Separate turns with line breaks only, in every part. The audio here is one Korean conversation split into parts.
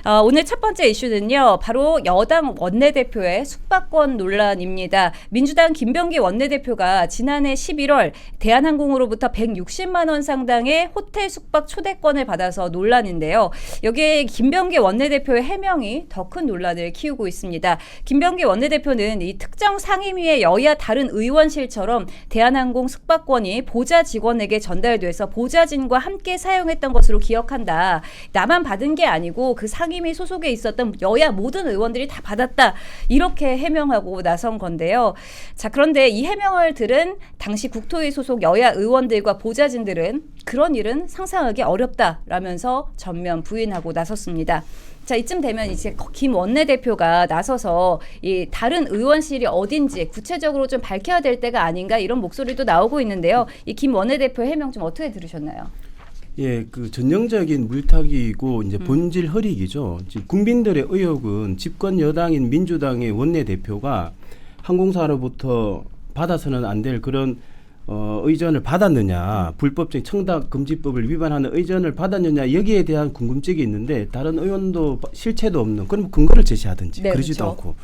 오늘 첫 번째 이슈는요. 바로 여당 원내대표의 숙박권 논란입니다. 민주당 김병기 원내대표가 지난해 11월 대한항공으로부터 160만 원 상당의 호텔 숙박 초대권을 받아서 논란인데요. 여기에 김병기 원내대표의 해명이 더 큰 논란을 키우고 있습니다. 김병기 원내대표는 이 특정 상임위의 여야 다른 의원실처럼 대한항공 숙박권이 보좌 직원에게 전달돼서 보좌진과 함께 사용했던 것으로 기억한다. 나만 받은 게 아니고 그 상임위 소속에 있었던 여야 모든 의원들이 다 받았다. 이렇게 해명하고 나선 건데요. 자, 그런데 이 해명을 들은 당시 국토위 소속 여야 의원들과 보좌진들은 그런 일은 상상하기 어렵다라면서 전면 부인하고 나섰습니다. 자, 이쯤 되면 이제 김 원내대표가 나서서 이 다른 의원실이 어딘지 구체적으로 좀 밝혀야 될 때가 아닌가 이런 목소리도 나오고 있는데요. 이 김 원내대표 해명 좀 어떻게 들으셨나요?
예, 그 전형적인 물타기이고 이제 본질 허리기죠. 지금 국민들의 의혹은 집권 여당인 민주당의 원내대표가 항공사로부터 받아서는 안 될 그런 의전을 받았느냐, 불법적인 청탁금지법을 위반하는 의전을 받았느냐, 여기에 대한 궁금증이 있는데 다른 의원도 실체도 없는, 그럼 근거를 제시하든지.
네,
그러지도
그렇죠.
않고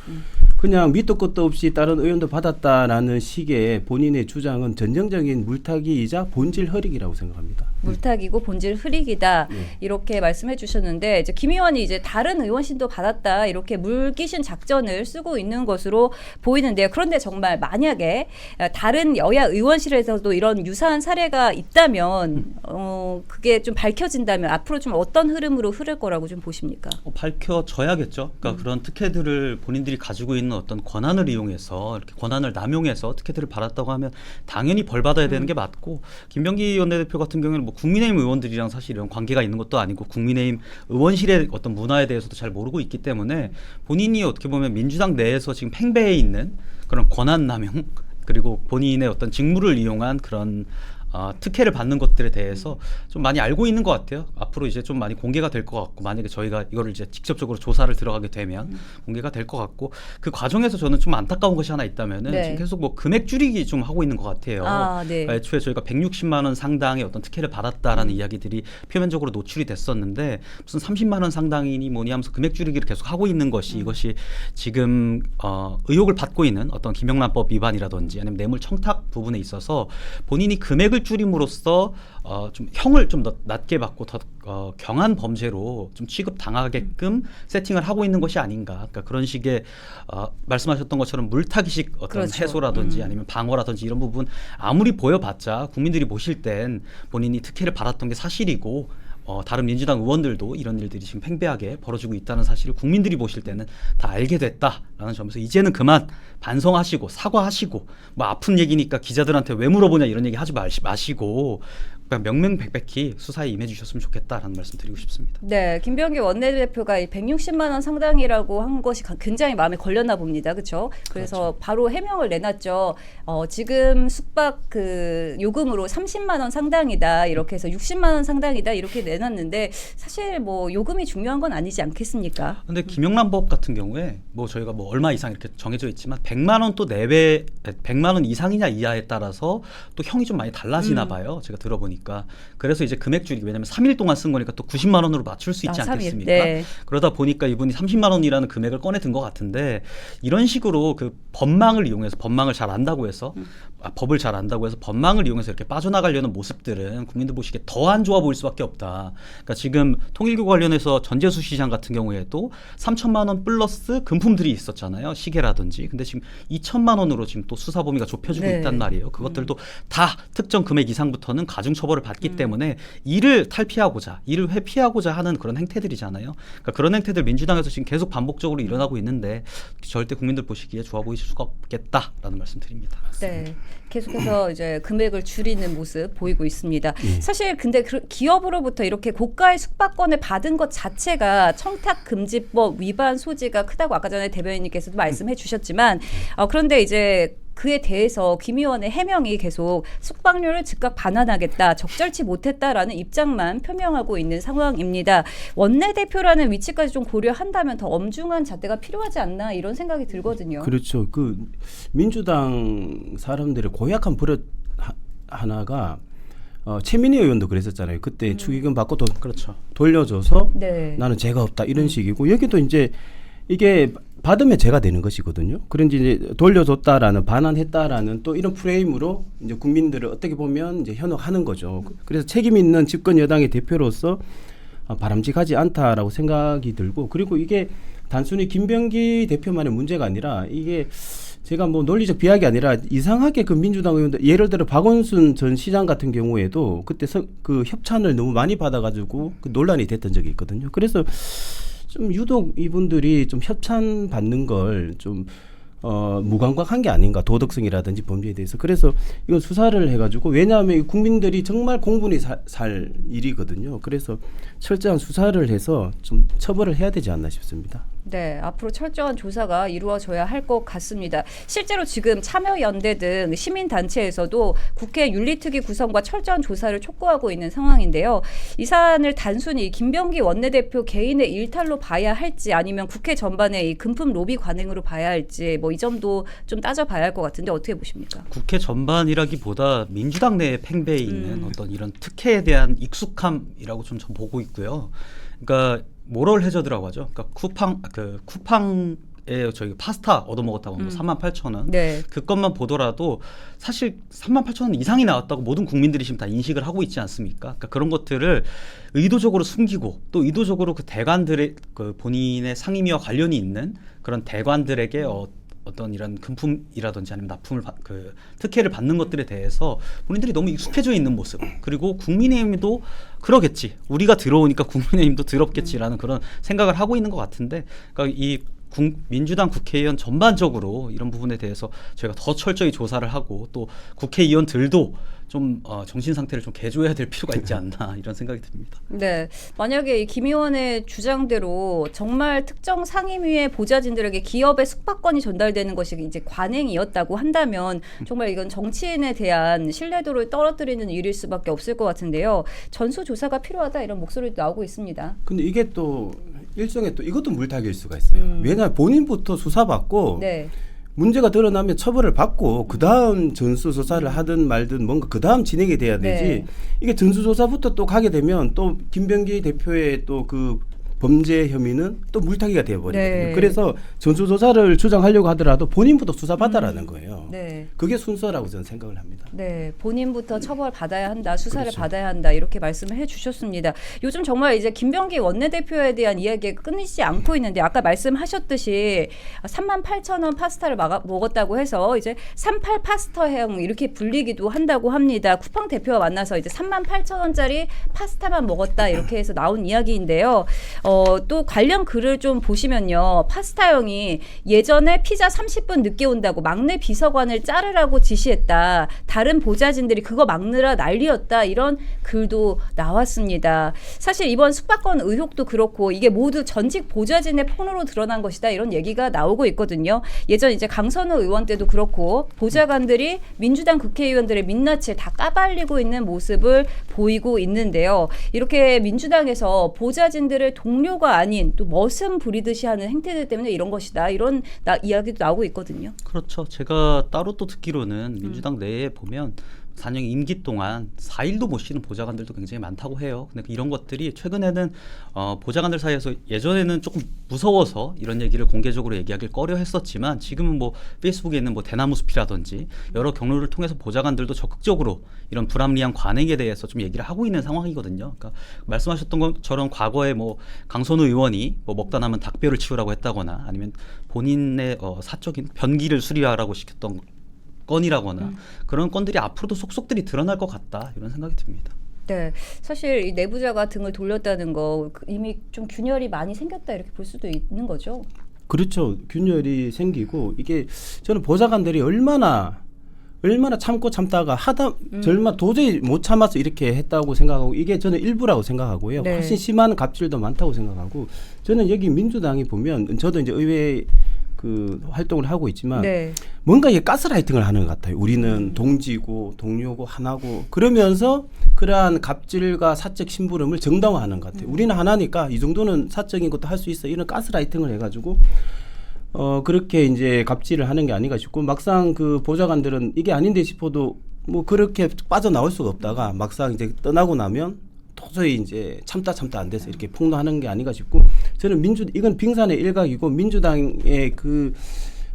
그냥 밑도 끝도 없이 다른 의원도 받았다라는 식의 본인의 주장은 전형적인 물타기이자 본질 허리기라고 생각합니다.
물타기고 본질 흐리기다
네.
이렇게 말씀해 주셨는데 이제 김 의원이 이제 다른 의원실도 받았다 이렇게 물귀신 작전을 쓰고 있는 것으로 보이는데요. 그런데 정말 만약에 다른 여야 의원실에서도 이런 유사한 사례가 있다면 그게 좀 밝혀진다면 앞으로 좀 어떤 흐름으로 흐를 거라고 좀 보십니까?
밝혀져야겠죠. 그러니까 그런 특혜들을 본인들이 가지고 있는 어떤 권한을 이용해서 이렇게 권한을 남용해서 특혜들을 받았다고 하면 당연히 벌 받아야 되는 게 맞고, 김병기 원내대표 같은 경우에는 뭐 국민의힘 의원들이랑 사실 이런 관계가 있는 것도 아니고 국민의힘 의원실의 어떤 문화에 대해서도 잘 모르고 있기 때문에 본인이 어떻게 보면 민주당 내에서 지금 팽배해 있는 그런 권한 남용 그리고 본인의 어떤 직무를 이용한 그런 특혜를 받는 것들에 대해서 좀 많이 알고 있는 것 같아요. 앞으로 이제 좀 많이 공개가 될 것 같고, 만약에 저희가 이거를 이제 직접적으로 조사를 들어가게 되면 공개가 될 것 같고, 그 과정에서 저는 좀 안타까운 것이 하나 있다면은
네.
지금 계속 뭐 금액 줄이기 좀 하고 있는 것 같아요.
네.
애초에 저희가 160만 원 상당의 어떤 특혜를 받았다라는 이야기들이 표면적으로 노출이 됐었는데 무슨 30만 원 상당이니 뭐니 하면서 금액 줄이기를 계속 하고 있는 것이 이것이 지금 의혹을 받고 있는 어떤 김영란법 위반이라든지 아니면 뇌물 청탁 부분에 있어서 본인이 금액을 줄임으로써 좀 형을 좀 더 낮게 받고 더 경한 범죄로 좀 취급당하게끔 세팅을 하고 있는 것이 아닌가. 그러니까 그런 식의 말씀하셨던 것처럼 물타기식 어떤
그렇죠.
해소라든지 아니면 방어라든지 이런 부분 아무리 보여봤자 국민들이 보실 땐 본인이 특혜를 받았던 게 사실이고 다른 민주당 의원들도 이런 일들이 지금 팽배하게 벌어지고 있다는 사실을 국민들이 보실 때는 다 알게 됐다라는 점에서 이제는 그만 반성하시고 사과하시고, 뭐 아픈 얘기니까 기자들한테 왜 물어보냐 이런 얘기 하지 마시고 그냥 명명백백히 수사에 임해주셨으면 좋겠다라는 말씀 드리고 싶습니다.
네, 김병기 원내대표가 이 160만 원 상당이라고 한 것이 굉장히 마음에 걸렸나 봅니다. 그렇죠? 그래서
그렇죠.
바로 해명을 내놨죠. 지금 숙박 그 요금으로 30만 원 상당이다. 이렇게 해서 60만 원 상당이다. 이렇게 내놨는데 사실 뭐 요금이 중요한 건 아니지 않겠습니까?
근데 김영란법 같은 경우에 뭐 저희가 뭐 얼마 이상 이렇게 정해져 있지만 100만 원 또 내외 100만 원 이상이냐 이하에 따라서 또 형이 좀 많이 달라지나 봐요. 제가 들어보니까. 그래서 이제 금액 줄이기, 왜냐하면 3일 동안 쓴 거니까 또 90만 원으로 맞출 수 있지
3일.
않겠습니까?
네.
그러다 보니까 이분이 30만 원이라는 금액을 꺼내 든 것 같은데, 이런 식으로 그 법망을 이용해서 법망을 잘 안다고 해서 법을 잘 안다고 해서 법망을 이용해서 이렇게 빠져나가려는 모습들은 국민들 보시기에 더 안 좋아 보일 수밖에 없다. 그러니까 지금 통일교 관련해서 전재수 시장 같은 경우에도 3천만 원 플러스 금품들이 있었잖아요. 시계라든지. 근데 지금 2천만 원으로 지금 또 수사 범위가 좁혀지고
네.
있단 말이에요. 그것들도 다 특정 금액 이상부터는 가중 처벌을 받기 때문에 이를 탈피하고자, 이를 회피하고자 하는 그런 행태들이잖아요. 그러니까 그런 행태들 민주당에서 지금 계속 반복적으로 일어나고 있는데 절대 국민들 보시기에 좋아 보이실 수가 없겠다라는 말씀드립니다.
네. 계속해서 이제 금액을 줄이는 모습 보이고 있습니다. 사실 근데 기업으로부터 이렇게 고가의 숙박권을 받은 것 자체가 청탁금지법 위반 소지가 크다고 아까 전에 대변인님께서도 말씀해 주셨지만 그런데 이제 그에 대해서 김 의원의 해명이 계속 숙박료를 즉각 반환하겠다, 적절치 못했다라는 입장만 표명하고 있는 상황입니다. 원내대표라는 위치까지 좀 고려한다면 더 엄중한 잣대가 필요하지 않나 이런 생각이 들거든요.
그렇죠. 그 민주당 사람들의 고약한 버릇 하나가 최민희 의원도 그랬었잖아요. 그때 축의금 받고 또
그렇죠.
돌려줘서
네.
나는 죄가 없다 이런 식이고 여기도 이제 이게 받으면 죄가 되는 것이거든요. 그런지 이제 돌려줬다라는 반환했다라는 또 이런 프레임으로 이제 국민들을 어떻게 보면 이제 현혹하는 거죠. 그래서 책임 있는 집권 여당의 대표로서 바람직하지 않다라고 생각이 들고 그리고 이게 단순히 김병기 대표만의 문제가 아니라 이게 제가 뭐 논리적 비약이 아니라 이상하게 그 민주당 의원들 예를 들어 박원순 전 시장 같은 경우에도 그때 그 협찬을 너무 많이 받아가지고 그 논란이 됐던 적이 있거든요. 그래서 좀 유독 이분들이 좀 협찬 받는 걸 좀 무감각한 게 아닌가 도덕성이라든지 범죄에 대해서 그래서 이건 수사를 해가지고 왜냐하면 국민들이 정말 공분이 살 일이거든요. 그래서 철저한 수사를 해서 좀 처벌을 해야 되지 않나 싶습니다.
네, 앞으로 철저한 조사가 이루어져야 할 것 같습니다. 실제로 지금 참여연대 등 시민단체에서도 국회 윤리특위 구성과 철저한 조사를 촉구하고 있는 상황인데요. 이 사안을 단순히 김병기 원내대표 개인의 일탈로 봐야 할지 아니면 국회 전반의 이 금품 로비 관행으로 봐야 할지 뭐 이 점도 좀 따져봐야 할 것 같은데 어떻게 보십니까?
국회 전반이라기보다 민주당 내에 팽배해 있는 어떤 이런 특혜에 대한 익숙함이라고 좀 보고 있고요. 그러니까 모럴 해저드라고 하죠. 그러니까 쿠팡에 저희 파스타 얻어먹었다고 하면 38,000원.
네.
그것만 보더라도 사실 38,000원 이상이 나왔다고 모든 국민들이 지금 다 인식을 하고 있지 않습니까? 그러니까 그런 것들을 의도적으로 숨기고 또 의도적으로 그 대관들의 그 본인의 상임위와 관련이 있는 그런 대관들에게 어떤 이런 금품이라든지 아니면 납품을 그 특혜를 받는 것들에 대해서 본인들이 너무 익숙해져 있는 모습 그리고 국민의힘도 그러겠지 우리가 들어오니까 국민의힘도 더럽겠지라는 그런 생각을 하고 있는 것 같은데 그러니까 이 민주당 국회의원 전반적으로 이런 부분에 대해서 저희가 더 철저히 조사를 하고 또 국회의원들도 좀 정신 상태를 좀 개조해야 될 필요가 있지 않나 이런 생각이 듭니다.
네, 만약에 이 김 의원의 주장대로 정말 특정 상임위의 보좌진들에게 기업의 숙박권이 전달되는 것이 이제 관행이었다고 한다면 정말 이건 정치인에 대한 신뢰도를 떨어뜨리는 일일 수밖에 없을 것 같은데요. 전수조사가 필요하다 이런 목소리도 나오고 있습니다.
근데 이게 또 일종의 또 이것도 물타기일 수가 있어요. 왜냐하면 본인부터 수사받고
네.
문제가 드러나면 처벌을 받고 그 다음 전수조사를 하든 말든 뭔가 그 다음 진행이 돼야 되지.
네.
이게 전수조사부터 또 가게 되면 또 김병기 대표의 또 그 범죄 혐의는 또 물타기가 되어버리거든요.
네.
그래서 전수조사를 주장하려고 하더라도 본인부터 수사받아라는 거예요.
네.
그게 순서라고 저는 생각을 합니다.
네, 본인부터 처벌 받아야 한다, 수사를
그렇죠.
받아야 한다 이렇게 말씀을 해주셨습니다. 요즘 정말 이제 김병기 원내대표에 대한 이야기가 끊이지 않고 있는데 아까 말씀하셨듯이 38,000원 파스타를 먹었다고 해서 이제 38 파스타형 이렇게 불리기도 한다고 합니다. 쿠팡 대표와 만나서 이제 38,000원짜리 파스타만 먹었다 이렇게 해서 나온 이야기인데요. 또 관련 글을 좀 보시면요, 파스타형이 예전에 피자 30분 늦게 온다고 막내 비서관을 자르라고 지시했다. 다른 보좌진들이 그거 막느라 난리였다. 이런 글도 나왔습니다. 사실 이번 숙박권 의혹도 그렇고 이게 모두 전직 보좌진의 폰으로 드러난 것이다. 이런 얘기가 나오고 있거든요. 예전 이제 강선우 의원 때도 그렇고 보좌관들이 민주당 국회의원들의 민낯을 다 까발리고 있는 모습을 보이고 있는데요. 이렇게 민주당에서 보좌진들을 동료가 아닌 또 머슴 부리듯이 하는 행태들 때문에 이런 것이다. 이런 이야기도 나오고 있거든요.
그렇죠. 제가 따로 또 듣기로는 민주당 내에 보면 4년 임기 동안 4일도 못 쉬는 보좌관들도 굉장히 많다고 해요. 근데 이런 것들이 최근에는 보좌관들 사이에서 예전에는 조금 무서워서 이런 얘기를 공개적으로 얘기하길 꺼려 했었지만 지금은 뭐 페이스북에 있는 뭐 대나무 숲이라든지 여러 경로를 통해서 보좌관들도 적극적으로 이런 불합리한 관행에 대해서 좀 얘기를 하고 있는 상황이거든요. 그러니까 말씀하셨던 것처럼 과거에 뭐 강선우 의원이 뭐 먹다 남은 닭뼈를 치우라고 했다거나 아니면 본인의 사적인 변기를 수리하라고 시켰던 건이라거나 그런 건들이 앞으로도 속속들이 드러날 것 같다 이런 생각이 듭니다.
네, 사실 이 내부자가 등을 돌렸다는 거 이미 좀 균열이 많이 생겼다 이렇게 볼 수도 있는 거죠.
그렇죠. 균열이 생기고 이게 저는 보좌관들이 얼마나 참고 참다가 하다 절마 도저히 못 참아서 이렇게 했다고 생각하고 이게 저는 일부라고 생각하고요.
네.
훨씬 심한 갑질도 많다고 생각하고 저는 여기 민주당이 보면 저도 이제 의회 그 활동을 하고 있지만
네.
뭔가 이게 가스라이팅을 하는 것 같아요. 우리는 동지고 동료고 하나고 그러면서 그러한 갑질과 사적 심부름을 정당화하는 것 같아요. 우리는 하나니까 이 정도는 사적인 것도 할 수 있어. 이런 가스라이팅을 해가지고 그렇게 이제 갑질을 하는 게 아닌가 싶고 막상 그 보좌관들은 이게 아닌데 싶어도 뭐 그렇게 빠져나올 수가 없다가 막상 이제 떠나고 나면 도저히 이제 참다 안 돼서 이렇게 폭로하는 게 아닌가 싶고, 저는 이건 빙산의 일각이고 민주당의 그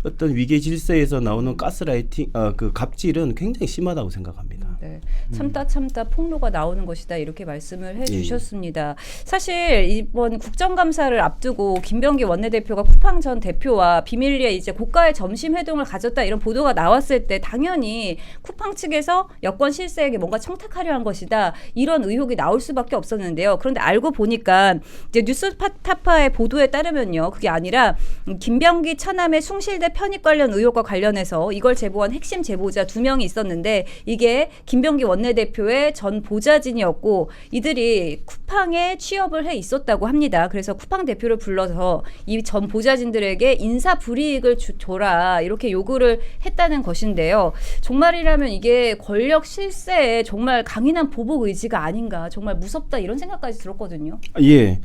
어떤 위계 질서에서 나오는 가스라이팅, 그 갑질은 굉장히 심하다고 생각합니다.
네, 참다 폭로가 나오는 것이다 이렇게 말씀을 해주셨습니다. 사실 이번 국정감사를 앞두고 김병기 원내대표가 쿠팡 전 대표와 비밀리에 이제 고가의 점심 회동을 가졌다 이런 보도가 나왔을 때 당연히 쿠팡 측에서 여권 실세에게 뭔가 청탁하려 한 것이다 이런 의혹이 나올 수밖에 없었는데요. 그런데 알고 보니까 이제 뉴스타파의 보도에 따르면요, 그게 아니라 김병기 처남의 숭실대 편입 관련 의혹과 관련해서 이걸 제보한 핵심 제보자 2명이 있었는데 이게 김병기 원내대표의 전 보좌진이었고 이들이 쿠팡에 취업을 해 있었다고 합니다. 그래서 쿠팡 대표를 불러서 이 전 보좌진들에게 인사 불이익을 줘라 이렇게 요구를 했다는 것인데요. 정말이라면 이게 권력 실세에 정말 강인한 보복 의지가 아닌가, 정말 무섭다 이런 생각까지 들었거든요.
예.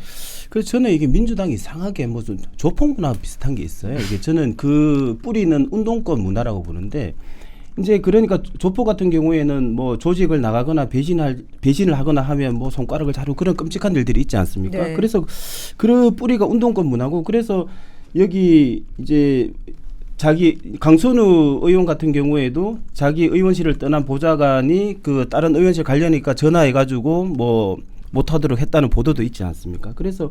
그래서 저는 이게 민주당이 이상하게 무슨 조폭 문화 비슷한 게 있어요. 이게 저는 그 뿌리는 운동권 문화라고 보는데, 이제 그러니까 조폭 같은 경우에는 뭐 조직을 나가거나 배신을 하거나 하면 뭐 손가락을 자르고 그런 끔찍한 일들이 있지 않습니까?
네.
그래서 그 뿌리가 운동권 문화고, 그래서 여기 이제 자기 강선우 의원 같은 경우에도 자기 의원실을 떠난 보좌관이 그 다른 의원실 가려니까 전화해가지고 뭐 못하도록 했다는 보도도 있지 않습니까? 그래서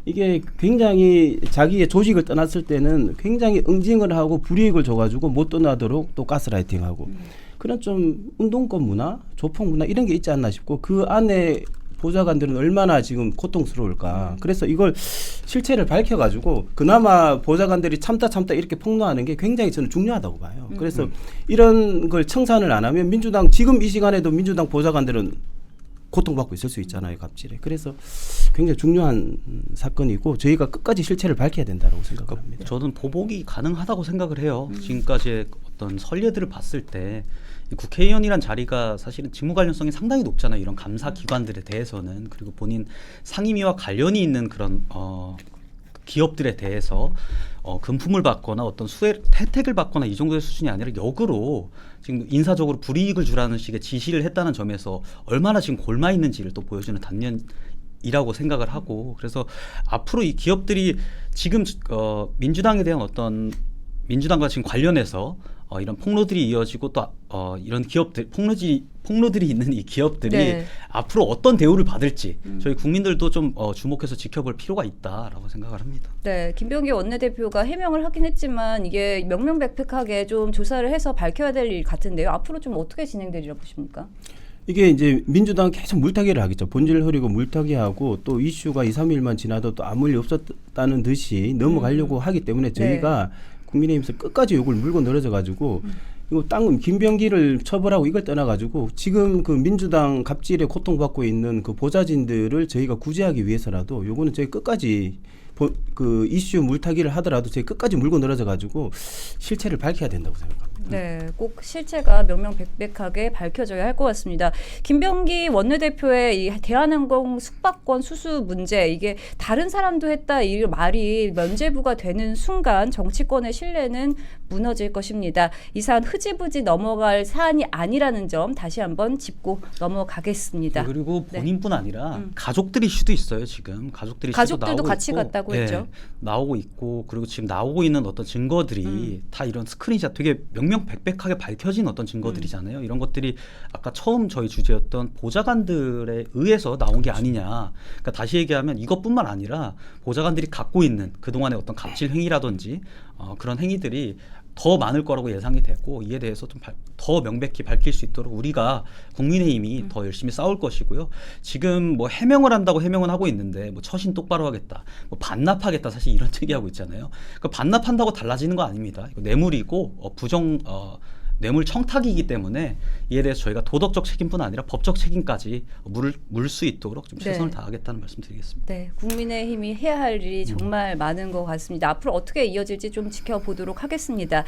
이게 굉장히 자기의 조직을 떠났을 때는 굉장히 응징을 하고 불이익을 줘가지고 못 떠나도록 또 가스라이팅하고 그런 좀 운동권 문화, 조폭 문화 이런 게 있지 않나 싶고, 그 안에 보좌관들은 얼마나 지금 고통스러울까. 그래서 이걸 실체를 밝혀가지고 그나마 보좌관들이 참다 이렇게 폭로하는 게 굉장히 저는 중요하다고 봐요. 그래서 이런 걸 청산을 안 하면 민주당 지금 이 시간에도 민주당 보좌관들은 고통받고 있을 수 있잖아요, 갑질에. 그래서 굉장히 중요한 사건이고 저희가 끝까지 실체를 밝혀야 된다고 생각을 합니다.
저는 보복이 가능하다고 생각을 해요. 지금까지의 어떤 선례들을 봤을 때 이 국회의원이란 자리가 사실은 직무 관련성이 상당히 높잖아요. 이런 감사 기관들에 대해서는. 그리고 본인 상임위와 관련이 있는 그런 기업들에 대해서 금품을 받거나 어떤 혜택을 받거나 이 정도의 수준이 아니라 역으로 지금 인사적으로 불이익을 주라는 식의 지시를 했다는 점에서 얼마나 지금 골마 있는지를 또 보여주는 단면이라고 생각을 하고, 그래서 앞으로 이 기업들이 지금 민주당에 대한 어떤 민주당과 지금 관련해서 이런 폭로들이 이어지고 또 이런 기업들 폭로들이 있는 이 기업들이
네.
앞으로 어떤 대우를 받을지 저희 국민들도 좀 주목해서 지켜볼 필요가 있다라고 생각을 합니다.
네, 김병기 원내대표가 해명을 하긴 했지만 이게 명명백백하게 좀 조사를 해서 밝혀야 될 일 같은데요. 앞으로 좀 어떻게 진행되리라 보십니까?
이게 이제 민주당 계속 물타기를 하겠죠. 본질 흐리고 물타기하고 또 이슈가 2, 3일만 지나도 또 아무 일 없었다는 듯이 넘어가려고 하기 때문에 저희가 국민의힘에서 끝까지 욕을 물고 늘어져 가지고 이거 김병기를 처벌하고 이걸 떠나 가지고 지금 그 민주당 갑질에 고통받고 있는 그 보좌진들을 저희가 구제하기 위해서라도 요거는 저희 끝까지 그 이슈 물타기를 하더라도 저희 끝까지 물고 늘어져 가지고 실체를 밝혀야 된다고 생각합니다.
네, 꼭 실체가 명명백백하게 밝혀져야 할 것 같습니다. 김병기 원내대표의 이 대한항공 숙박권 수수 문제, 이게 다른 사람도 했다 이 말이 면죄부가 되는 순간 정치권의 신뢰는 무너질 것입니다. 이 사안 흐지부지 넘어갈 사안이 아니라는 점 다시 한번 짚고 넘어가겠습니다.
그리고 본인뿐 아니라 가족들 이슈도 있어요. 지금
가족들도 같이 갔다고 했죠.
나오고 있고, 그리고 지금 나오고 있는 어떤 증거들이 다 이런 스크린샷 되게 명명백백하게 밝혀진 어떤 증거들이잖아요. 이런 것들이 아까 처음 저희 주제였던 보좌관들에 의해서 나온 게 아니냐. 그러니까 다시 얘기하면 이것뿐만 아니라 보좌관들이 갖고 있는 그동안의 어떤 갑질 행위라든지 그런 행위들이 더 많을 거라고 예상이 되고, 이에 대해서 좀 더 명백히 밝힐 수 있도록 우리가 국민의힘이 더 열심히 싸울 것이고요. 지금 뭐 해명을 한다고 해명은 하고 있는데 뭐 처신 똑바로 하겠다, 뭐 반납하겠다, 사실 이런 얘기하고 있잖아요. 그러니까 반납한다고 달라지는 거 아닙니다. 이거 뇌물이고 뇌물 청탁이기 때문에 이에 대해서 저희가 도덕적 책임뿐 아니라 법적 책임까지 물 수 있도록 좀 최선을 다하겠다는 말씀드리겠습니다.
네, 국민의힘이 해야 할 일이 정말 많은 것 같습니다. 앞으로 어떻게 이어질지 좀 지켜보도록 하겠습니다.